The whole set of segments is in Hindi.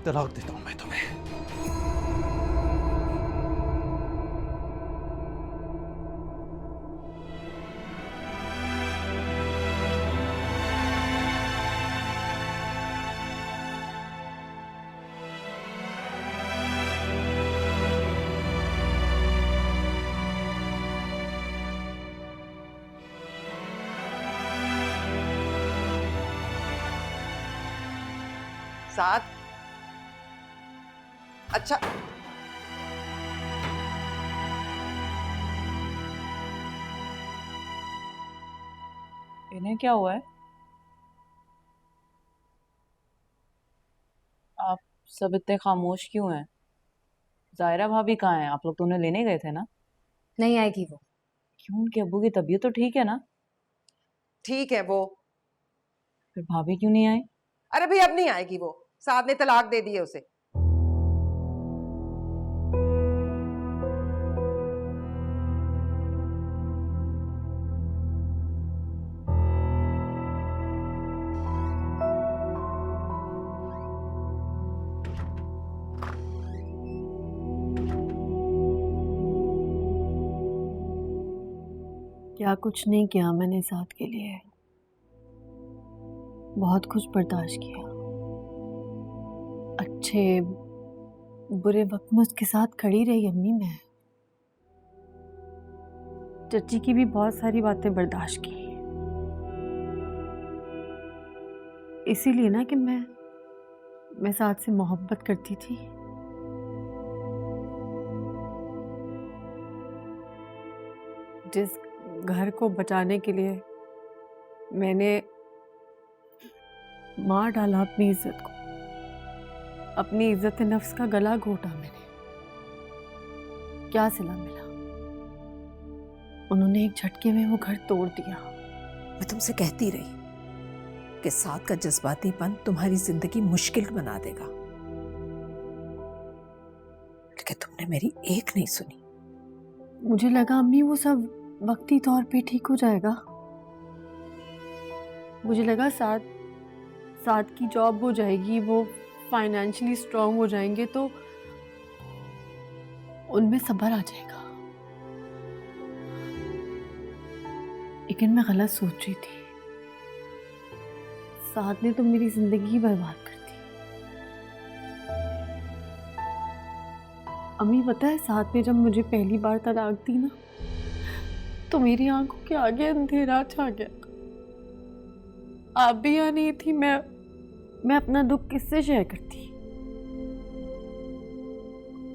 तलाक देता हूं मैं तुम्हें। साथ अच्छा इन्हें क्या हुआ है? आप सब इतने खामोश क्यों हैं? जायरा भाभी कहाँ हैं? आप लोग तो उन्हें लेने गए थे ना? नहीं आएगी वो। क्यों, उनके अब्बू की तबीयत तो ठीक है ना? ठीक है वो। फिर भाभी क्यों नहीं आई? अरे भाई अब नहीं आएगी वो, साथ ने तलाक दे दी है उसे। क्या कुछ नहीं किया मैंने साथ के लिए, बहुत कुछ बर्दाश्त किया। अच्छे बुरे वक्त में उसके साथ खड़ी रही अम्मी। मैं चची की भी बहुत सारी बातें बर्दाश्त की, इसीलिए ना कि मैं साथ से मोहब्बत करती थी। जिस घर को बचाने के लिए मैंने मार डाला अपनी इज्जत को, अपनी इज्जत नफ्स का गला घोटा मैंने, क्या सिला मिला? उन्होंने एक झटके में वो घर तोड़ दिया। मैं तुमसे कहती रही कि साथ का जज्बातीपन तुम्हारी जिंदगी मुश्किल बना देगा, लेकिन तुमने मेरी एक नहीं सुनी। मुझे लगा अम्मी वो सब वक्ती तौर पे ठीक हो जाएगा। मुझे लगा साथ की जॉब हो जाएगी, वो फाइनेंशियली स्ट्रांग हो जाएंगे तो उनमें सब्र आ जाएगा। लेकिन मैं गलत सोच रही थी। साथ ने तो मेरी जिंदगी ही बर्बाद कर दी। अम्मी पता है, साथ ने जब मुझे पहली बार तलाक दी ना, तो मेरी आंखों के आगे अंधेरा छा गया। आप भी यहाँ नहीं थी, मैं अपना दुख किससे शेयर करती?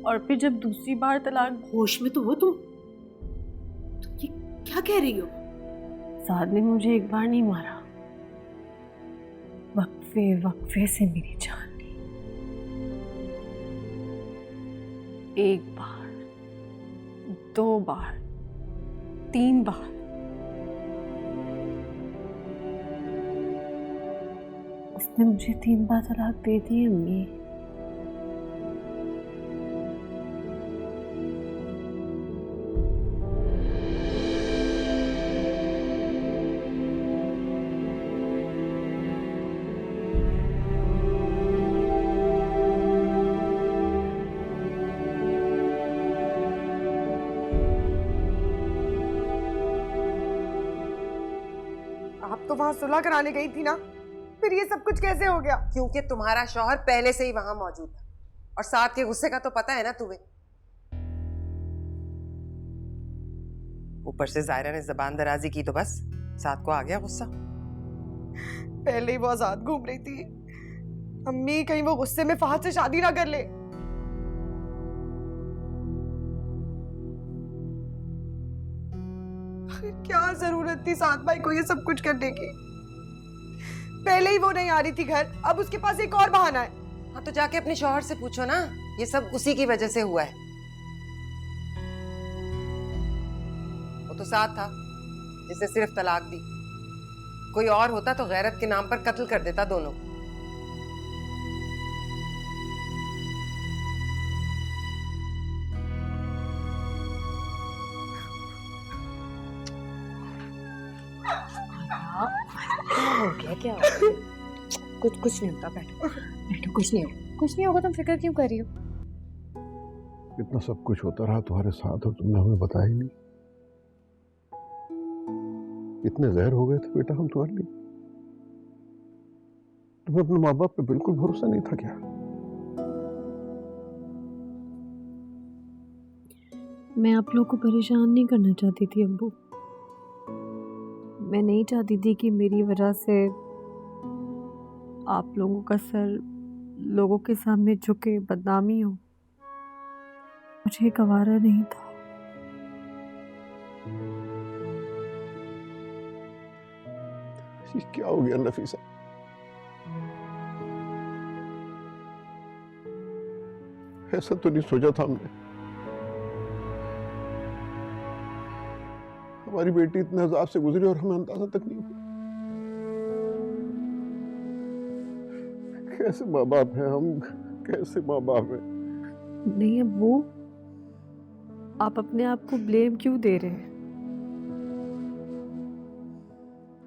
और फिर जब दूसरी बार तलाक, होश में तो हो तुम ये क्या कह रही हो? साथ ने मुझे एक बार नहीं मारा, वक्फे वक्फे से मेरी जान ली। एक बार, दो बार, तीन बार। उसने मुझे 3 बार तलाक दे दी अम्मी। आप तो वहां सुलह कराने गई थी ना, फिर ये सब कुछ कैसे हो गया? क्योंकि तुम्हारा शौहर पहले से ही वहां मौजूद था, और साथ के गुस्से का तो पता है ना तुम्हें। ऊपर से जायरा ने जबान दराजी की तो बस साथ को आ गया गुस्सा। पहले ही वो आजाद घूम रही थी। अम्मी कहीं वो गुस्से में फहद से शादी ना कर ले। क्या जरूरत थी साथ भाई को ये सब कुछ करने की? पहले ही वो नहीं आ रही थी घर, अब उसके पास एक और बहाना है। हाँ तो जाके अपने शौहर से पूछो ना, ये सब उसी की वजह से हुआ है। वो तो साथ था जिसे सिर्फ तलाक दी, कोई और होता तो गैरत के नाम पर कत्ल कर देता दोनों। हो गया क्या? कुछ नहीं होता, बैठो बैठो, कुछ नहीं होता। कुछ नहीं होगा, तुम फिक्र क्यों कर रही हो? इतना सब कुछ होता रहा तुम्हारे साथ और तुमने हमें बताया ही नहीं। इतने जहर हो गए थे बेटा हम तुम्हारे लिए। तुम्हें अपने माँ बाप पे बिल्कुल भरोसा नहीं था क्या? मैं आप लोगों को परेशान नहीं करना चाहती थी अब्बू। मैं नहीं चाहती थी कि मेरी वजह से आप लोगों का सर लोगों के सामने झुके, बदनामी हो। मुझे गवारा नहीं था। ये क्या हो गया नफीसा? ऐसा तो नहीं सोचा था हमने। हमारी बेटी इतने अजाब से गुजरी और हमें अंदाजा तक नहीं हुआ। कैसे माँ बाप हैं हम, कैसे माँ बाप हैं? नहीं अब्बू, आप अपने आप को ब्लेम क्यों दे रहे हैं?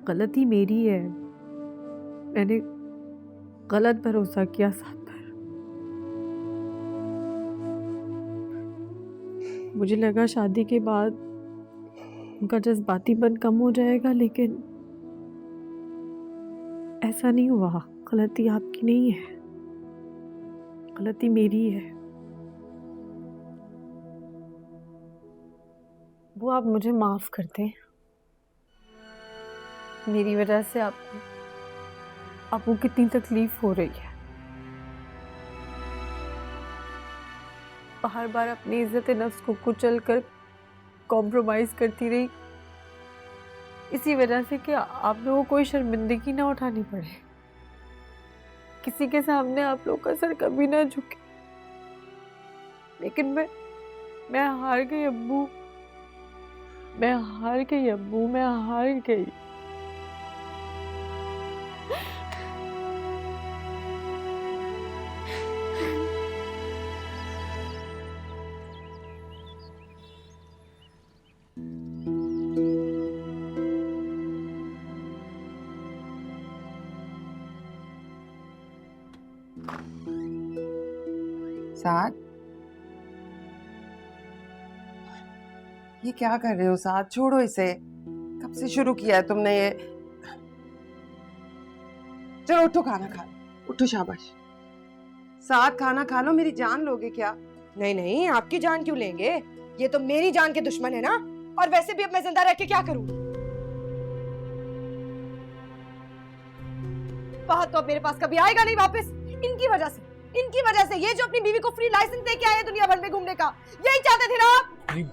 गलती मेरी है। मैंने गलत भरोसा किया साथ पर। मुझे लगा शादी के बाद उनका जज्बातीपन कम हो जाएगा, लेकिन ऐसा नहीं हुआ। गलती आपकी नहीं है, गलती मेरी है। वो आप मुझे माफ कर दें। मेरी वजह से आपको कितनी तकलीफ हो रही है। बार बार अपनी इज्जत नफ्स को कुचल कर कॉम्प्रोमाइज करती रही, इसी वजह से कि आप लोगों को कोई शर्मिंदगी ना उठानी पड़े, किसी के सामने आप लोगों का सर कभी ना झुके। लेकिन मैं हार गई अब्बू, मैं हार गई अब्बू, मैं हार गई। साथ, ये क्या कर रहे हो साथ? छोड़ो इसे। कब से शुरू किया है तुमने ये? चलो उठो, खाना खा लो। उठो, शाबाश। साथ खाना खा लो। मेरी जान लोगे क्या? नहीं नहीं, आपकी जान क्यों लेंगे? ये तो मेरी जान के दुश्मन है ना। और वैसे भी अब मैं जिंदा रह के क्या करूं? बात तो अब मेरे पास कभी आएगा नहीं वापस। इनकी वजह से ये जो अपनी बीवी को फ्री लाइसेंस दे के आए दुनिया भर में घूमने का, यही चाहते थे ना आप?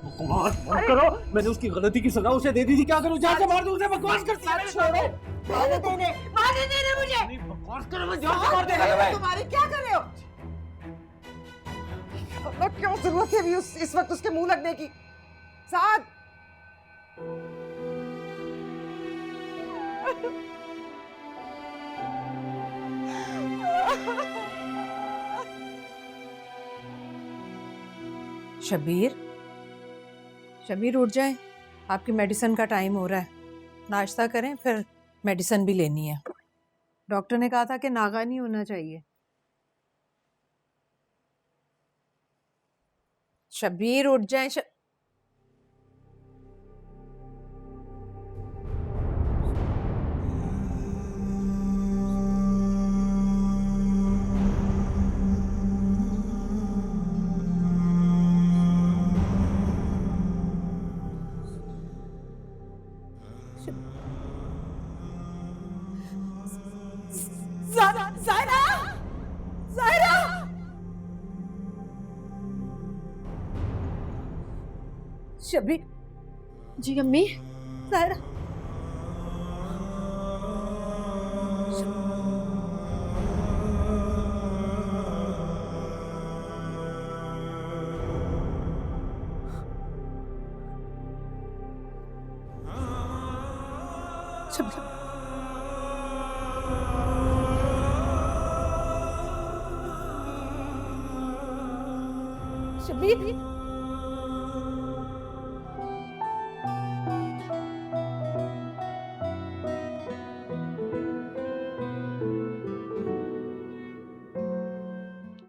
बकवास मत करो। मैंने उसकी गलती की सजा उसे दे दी थी। क्या करूं? जान से मार दूं उसे? बकवास करती है। छोड़ो, मारने देने मुझे। नहीं, बकवास करो, मैं जान से मार देगा। तुम्हारे क्या कर रहे हो? अब क्यों जरूरत है भी इस वक्त उसके मुंह लगने की? साथ, शबीर, शबीर उठ जाए, आपकी मेडिसिन का टाइम हो रहा है। नाश्ता करें, फिर मेडिसिन भी लेनी है। डॉक्टर ने कहा था कि नागा नहीं होना चाहिए। शबीर उठ जाए। शबीर जी अम्मी। सायरा, शबीर